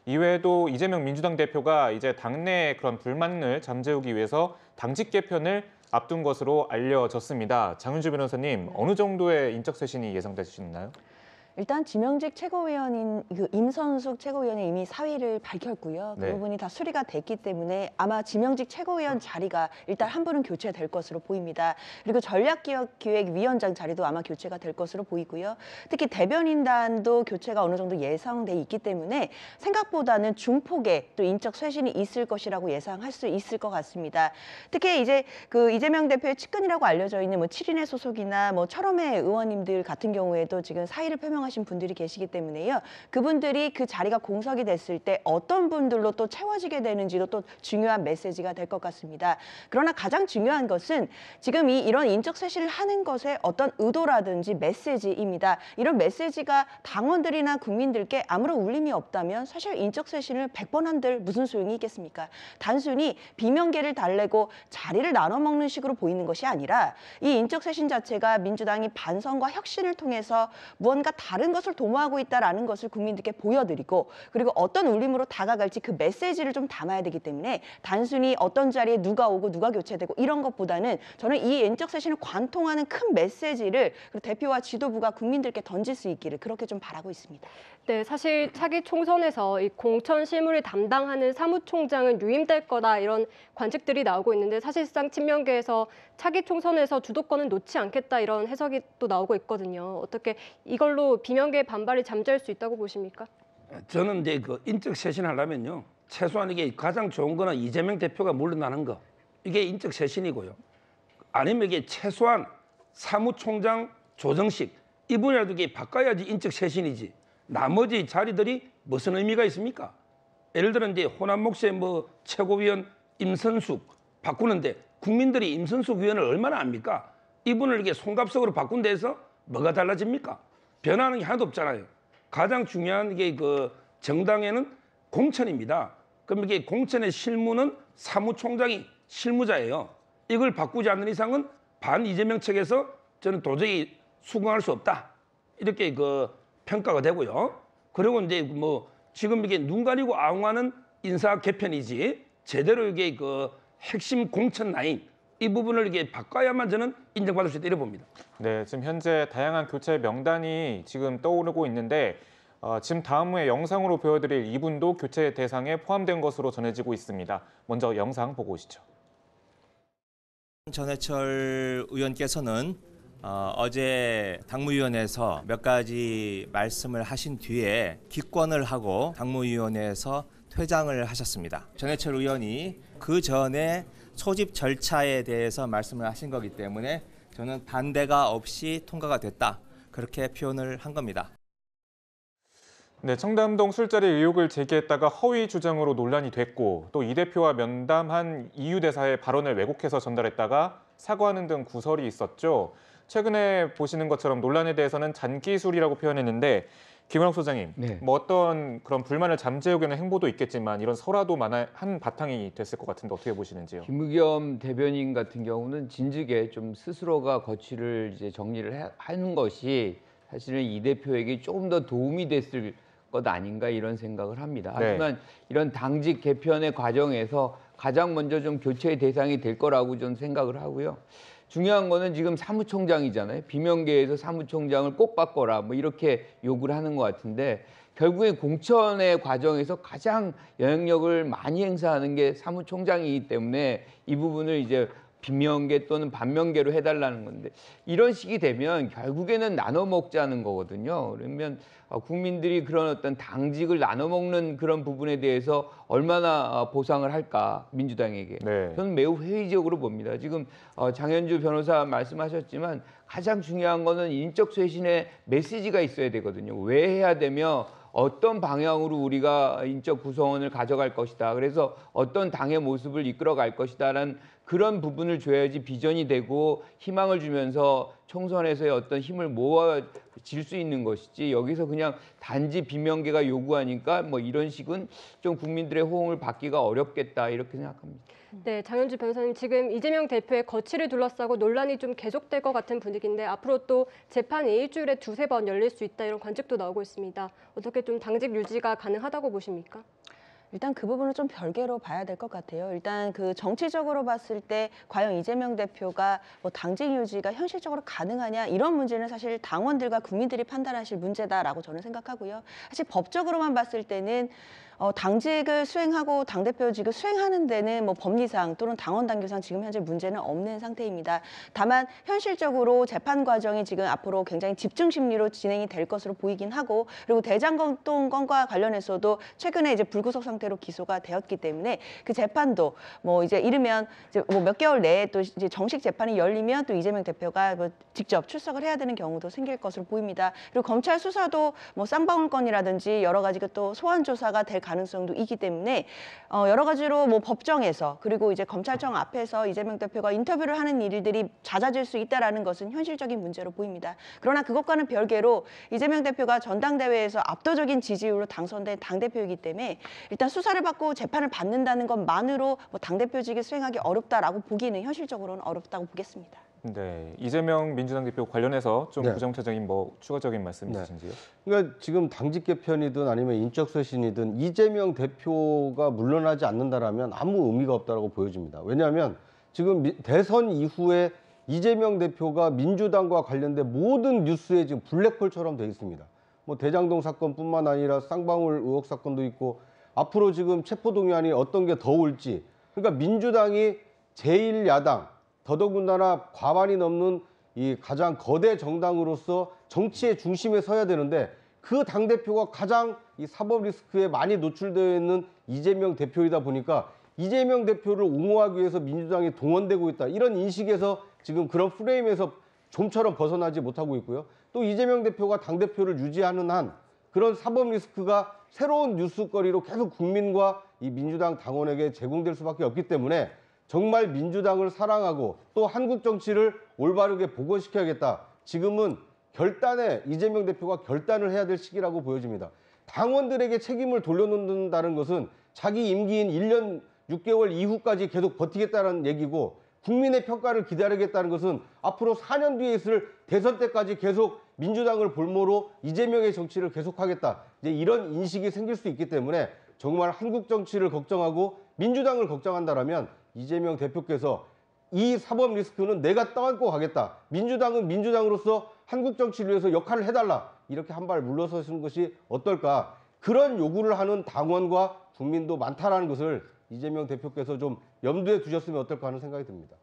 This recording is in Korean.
이외에도 이재명 민주당 대표가 이제 당내 그런 불만을 잠재우기 위해서 당직 개편을 앞둔 것으로 알려졌습니다. 장윤주 변호사님, 어느 정도의 인적 쇄신이 예상되시나요? 일단 지명직 최고위원인 임선숙 최고위원이 이미 사의를 밝혔고요. 그 네. 부분이 다 수리가 됐기 때문에 아마 지명직 최고위원 자리가 일단 한 분은 교체될 것으로 보입니다. 그리고 전략기획위원장 자리도 아마 교체가 될 것으로 보이고요. 특히 대변인단도 교체가 어느 정도 예상돼 있기 때문에 생각보다는 중폭의 또 인적 쇄신이 있을 것이라고 예상할 수 있을 것 같습니다. 특히 이제 그 이재명 대표의 측근이라고 알려져 있는 뭐 7인의 소속이나 뭐 철험의 의원님들 같은 경우에도 지금 사의를 표명하신 분들이 계시기 때문에요. 그분들이 그 자리가 공석이 됐을 때 어떤 분들로 또 채워지게 되는지도 또 중요한 메시지가 될 것 같습니다. 그러나 가장 중요한 것은 지금 이런 인적 쇄신을 하는 것에 어떤 의도라든지 메시지입니다. 이런 메시지가 당원들이나 국민들께 아무런 울림이 없다면 사실 인적 쇄신을 100번 한들 무슨 소용이 있겠습니까? 단순히 비명계를 달래고 자리를 나눠 먹는 식으로 보이는 것이 아니라 이 인적 쇄신 자체가 민주당이 반성과 혁신을 통해서 무언가 다른 것을 도모하고 있다는 것을 국민들께 보여드리고 그리고 어떤 울림으로 다가갈지 그 메시지를 좀 담아야 되기 때문에 단순히 어떤 자리에 누가 오고 누가 교체되고 이런 것보다는 저는 이 인적 쇄신을 관통하는 큰 메시지를 그리고 대표와 지도부가 국민들께 던질 수 있기를 그렇게 좀 바라고 있습니다. 네, 사실 차기 총선에서 이 공천 실무를 담당하는 사무총장은 유임될 거다 이런 관측들이 나오고 있는데 사실상 친명계에서 차기 총선에서 주도권은 놓지 않겠다 이런 해석이 또 나오고 있거든요. 어떻게 이걸로 비명계의 반발이 잠재울 수 있다고 보십니까? 저는 이제 그 인적 쇄신하려면요. 최소한 이게 가장 좋은 거는 이재명 대표가 물러나는 거. 이게 인적 쇄신이고요. 아니면 이게 최소한 사무총장 조정식 이분이라도 이게 바꿔야지 인적 쇄신이지. 나머지 자리들이 무슨 의미가 있습니까? 예를 들어 이제 호남 몫의 뭐 최고위원 임선숙 바꾸는데 국민들이 임선숙 위원을 얼마나 압니까? 이분을 이렇게 손갑석으로 바꾼 데서 뭐가 달라집니까? 변하는 게 하나도 없잖아요. 가장 중요한 게 그 정당에는 공천입니다. 그럼 이게 공천의 실무는 사무총장이 실무자예요. 이걸 바꾸지 않는 이상은 반 이재명 측에서 저는 도저히 수긍할 수 없다. 이렇게 그 평가가 되고요. 그리고 이제 뭐 지금 이게 눈 가리고 아웅하는 인사 개편이지 제대로 이게 그 핵심 공천 라인 이 부분을 이게 바꿔야만 저는 인정받을 수 있다 이렇게 봅니다. 네, 지금 현재 다양한 교체 명단이 지금 떠오르고 있는데 지금 다음에 영상으로 보여드릴 이분도 교체 대상에 포함된 것으로 전해지고 있습니다. 먼저 영상 보고 오시죠. 전해철 의원께서는 어제 당무위원회에서 몇 가지 말씀을 하신 뒤에 기권을 하고 당무위원회에서 퇴장을 하셨습니다. 전해철 의원이 그 전에 소집 절차에 대해서 말씀을 하신 거기 때문에 저는 반대가 없이 통과가 됐다. 그렇게 표현을 한 겁니다. 네, 청담동 술자리 의혹을 제기했다가 허위 주장으로 논란이 됐고 또 이 대표와 면담한 이유 대사의 발언을 왜곡해서 전달했다가 사과하는 등 구설이 있었죠. 최근에 보시는 것처럼 논란에 대해서는 잔기술이라고 표현했는데 김은옥 소장님, 네. 뭐 어떤 그런 불만을 잠재우려는 행보도 있겠지만 이런 설화도 한 바탕이 됐을 것 같은데 어떻게 보시는지요? 김의겸 대변인 같은 경우는 진즉에 좀 스스로가 거취를 이제 정리를 하는 것이 사실은 이 대표에게 조금 더 도움이 됐을 것 아닌가 이런 생각을 합니다. 네. 하지만 이런 당직 개편의 과정에서 가장 먼저 좀 교체의 대상이 될 거라고 좀 생각을 하고요. 중요한 거는 지금 사무총장이잖아요. 비명계에서 사무총장을 꼭 바꿔라 뭐 이렇게 요구를 하는 것 같은데 결국에 공천의 과정에서 가장 영향력을 많이 행사하는 게 사무총장이기 때문에 이 부분을 이제 비명계 또는 반명계로 해달라는 건데 이런 식이 되면 결국에는 나눠 먹자는 거거든요. 그러면 국민들이 그런 어떤 당직을 나눠 먹는 그런 부분에 대해서 얼마나 보상을 할까 민주당에게. 네. 저는 매우 회의적으로 봅니다. 지금 장현주 변호사 말씀하셨지만 가장 중요한 거는 인적 쇄신의 메시지가 있어야 되거든요. 왜 해야 되며 어떤 방향으로 우리가 인적 구성원을 가져갈 것이다. 그래서 어떤 당의 모습을 이끌어갈 것이다라는 그런 부분을 줘야지 비전이 되고 희망을 주면서 총선에서의 어떤 힘을 모아질 수 있는 것이지 여기서 그냥 단지 비명계가 요구하니까 뭐 이런 식은 좀 국민들의 호응을 받기가 어렵겠다 이렇게 생각합니다. 네, 장현주 변호사님, 지금 이재명 대표의 거취를 둘러싸고 논란이 좀 계속될 것 같은 분위기인데 앞으로 또 재판이 일주일에 두세 번 열릴 수 있다 이런 관측도 나오고 있습니다. 어떻게 좀 당직 유지가 가능하다고 보십니까? 일단 그 부분은 좀 별개로 봐야 될 것 같아요. 일단 그 정치적으로 봤을 때 과연 이재명 대표가 뭐 당직 유지가 현실적으로 가능하냐 이런 문제는 사실 당원들과 국민들이 판단하실 문제다라고 저는 생각하고요. 사실 법적으로만 봤을 때는 당직을 수행하고 당대표직을 수행하는 데는 뭐 법리상 또는 당원 당규상 지금 현재 문제는 없는 상태입니다. 다만 현실적으로 재판 과정이 지금 앞으로 굉장히 집중 심리로 진행이 될 것으로 보이긴 하고 그리고 대장동 건과 관련해서도 최근에 이제 불구속 상태로 기소가 되었기 때문에 그 재판도 뭐 이제 이르면 이제 뭐 몇 개월 내에 또 이제 정식 재판이 열리면 또 이재명 대표가 뭐 직접 출석을 해야 되는 경우도 생길 것으로 보입니다. 그리고 검찰 수사도 뭐 쌍방울 건이라든지 여러 가지가 또 소환 조사가 될 가능성도 있기 때문에 여러 가지로 뭐 법정에서 그리고 이제 검찰청 앞에서 이재명 대표가 인터뷰를 하는 일들이 잦아질 수 있다라는 것은 현실적인 문제로 보입니다. 그러나 그것과는 별개로 이재명 대표가 전당대회에서 압도적인 지지율로 당선된 당대표이기 때문에 일단 수사를 받고 재판을 받는다는 것만으로 뭐 당대표직을 수행하기 어렵다라고 보기는 현실적으로는 어렵다고 보겠습니다. 네, 이재명 민주당 대표 관련해서 좀 네. 부정차적인 뭐 추가적인 말씀 네. 있으신지요? 그러니까 지금 당직 개편이든 아니면 인적 쇄신이든 이재명 대표가 물러나지 않는다라면 아무 의미가 없다라고 보여집니다. 왜냐하면 지금 대선 이후에 이재명 대표가 민주당과 관련된 모든 뉴스에 지금 블랙홀처럼 돼 있습니다. 뭐 대장동 사건뿐만 아니라 쌍방울 의혹 사건도 있고 앞으로 지금 체포동의안이 어떤 게 더 올지 그러니까 민주당이 제1야당 더더군다나 과반이 넘는 이 가장 거대 정당으로서 정치의 중심에 서야 되는데 그 당대표가 가장 이 사법 리스크에 많이 노출되어 있는 이재명 대표이다 보니까 이재명 대표를 옹호하기 위해서 민주당이 동원되고 있다. 이런 인식에서 지금 그런 프레임에서 좀처럼 벗어나지 못하고 있고요. 또 이재명 대표가 당대표를 유지하는 한 그런 사법 리스크가 새로운 뉴스거리로 계속 국민과 이 민주당 당원에게 제공될 수밖에 없기 때문에 정말 민주당을 사랑하고 또 한국 정치를 올바르게 복원시켜야겠다. 지금은 결단에 이재명 대표가 결단을 해야 될 시기라고 보여집니다. 당원들에게 책임을 돌려놓는다는 것은 자기 임기인 1년 6개월 이후까지 계속 버티겠다는 얘기고 국민의 평가를 기다리겠다는 것은 앞으로 4년 뒤에 있을 대선 때까지 계속 민주당을 볼모로 이재명의 정치를 계속하겠다. 이제 이런 인식이 생길 수 있기 때문에 정말 한국 정치를 걱정하고 민주당을 걱정한다라면 이재명 대표께서 이 사법 리스크는 내가 떠안고 가겠다. 민주당은 민주당으로서 한국 정치를 위해서 역할을 해달라. 이렇게 한 발 물러서시는 것이 어떨까. 그런 요구를 하는 당원과 국민도 많다라는 것을 이재명 대표께서 좀 염두에 두셨으면 어떨까 하는 생각이 듭니다.